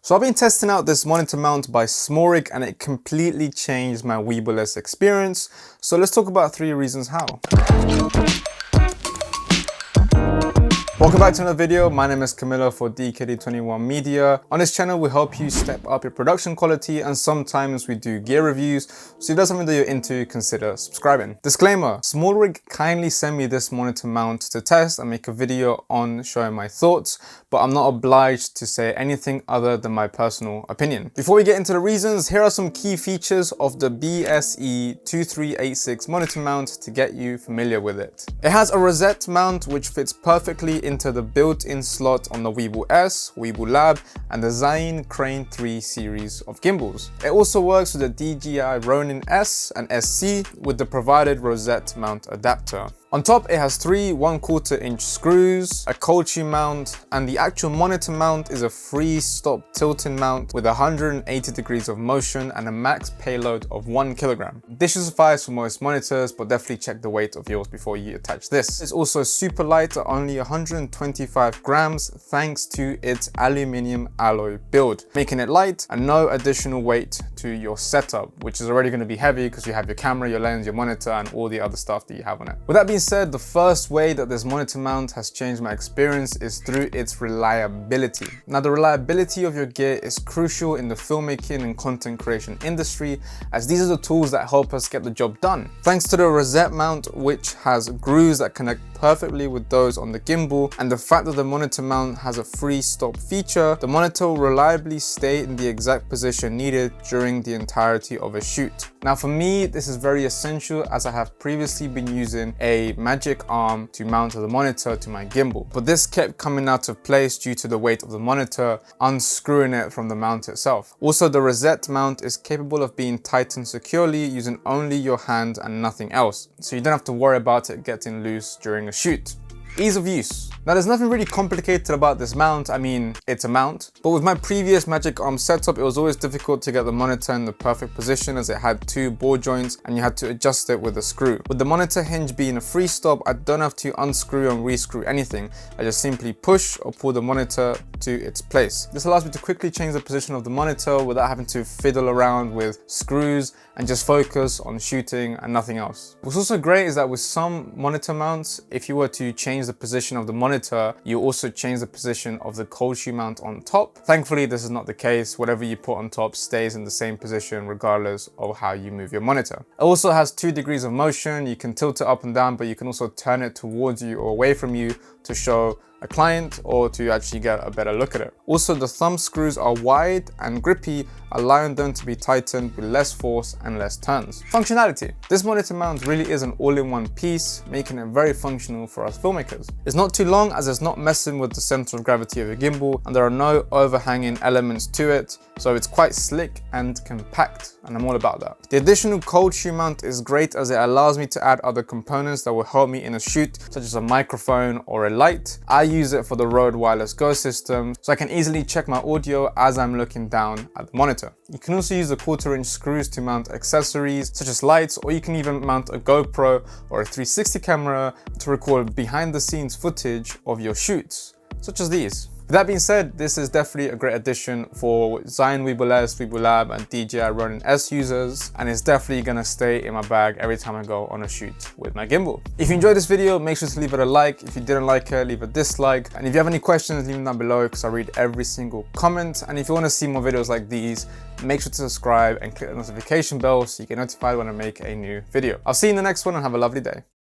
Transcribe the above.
So I've been testing out this monitor mount by SmallRig and it completely changed my WEEBILL experience. So let's talk about 3 reasons how. Welcome back to another video. My name is Camilo for DKD21 Media. On this channel, we help you step up your production quality and sometimes we do gear reviews. So if that's something that you're into, consider subscribing. Disclaimer, SmallRig kindly sent me this monitor mount to test and make a video on showing my thoughts, but I'm not obliged to say anything other than my personal opinion. Before we get into the reasons, here are some key features of the BSE2386 monitor mount to get you familiar with it. It has a rosette mount which fits perfectly into the built-in slot on the WEEBILL S, WEEBILL Lab, and the Zine Crane 3 series of gimbals. It also works with the DJI Ronin S and SC with the provided rosette mount adapter. On top, it has 3 1/4 inch screws, a cold shoe mount, and the actual monitor mount is a free-stop tilting mount with 180 degrees of motion and a max payload of 1 kilogram. This should suffice for most monitors, but definitely check the weight of yours before you attach this. It's also super light at only 125 grams thanks to its aluminium alloy build, making it light and no additional weight to your setup, which is already going to be heavy because you have your camera, your lens, your monitor, and all the other stuff that you have on it. With that being said, the first way that this monitor mount has changed my experience is through its reliability. Now, the reliability of your gear is crucial in the filmmaking and content creation industry, as these are the tools that help us get the job done. Thanks to the rosette mount, which has grooves that connect perfectly with those on the gimbal, and the fact that the monitor mount has a free stop feature, the monitor will reliably stay in the exact position needed during the entirety of a shoot. Now, for me, this is very essential as I have previously been using a magic arm to mount the monitor to my gimbal, but this kept coming out of place due to the weight of the monitor, unscrewing it from the mount itself. Also, the rosette mount is capable of being tightened securely using only your hand and nothing else, so you don't have to worry about it getting loose during a shoot. Ease of use. Now, there's nothing really complicated about this mount. I mean, it's a mount, but with my previous magic arm setup, it was always difficult to get the monitor in the perfect position as it had 2 ball joints and you had to adjust it with a screw. With the monitor hinge being a free stop, I don't have to unscrew and rescrew anything. I just simply push or pull the monitor to its place. This allows me to quickly change the position of the monitor without having to fiddle around with screws and just focus on shooting and nothing else. What's also great is that with some monitor mounts, if you were to change the position of the monitor, you also change the position of the cold shoe mount on top. Thankfully, this is not the case. Whatever you put on top stays in the same position regardless of how you move your monitor. It also has 2 degrees of motion. You can tilt it up and down, but you can also turn it towards you or away from you to show a client or to actually get a better look at it. Also, the thumb screws are wide and grippy, allowing them to be tightened with less force and less turns. Functionality. This monitor mount really is an all-in-one piece, making it very functional for us filmmakers. It's not too long as it's not messing with the center of gravity of your gimbal and there are no overhanging elements to it, so it's quite slick and compact, and I'm all about that. The additional cold shoe mount is great as it allows me to add other components that will help me in a shoot, such as a microphone or a light. I use it for the Rode Wireless Go system, so I can easily check my audio as I'm looking down at the monitor. You can also use the 1/4 inch screws to mount accessories such as lights, or you can even mount a GoPro or a 360 camera to record behind the scenes footage of your shoots, such as these. With that being said, this is definitely a great addition for Zine WEEBILL S, WEEBILL Lab, and DJI Ronin S users, and it's definitely gonna stay in my bag every time I go on a shoot with my gimbal. If you enjoyed this video, make sure to leave it a like. If you didn't like it, leave a dislike. And if you have any questions, leave them down below because I read every single comment. And if you want to see more videos like these, make sure to subscribe and click the notification bell so you get notified when I make a new video. I'll see you in the next one and have a lovely day.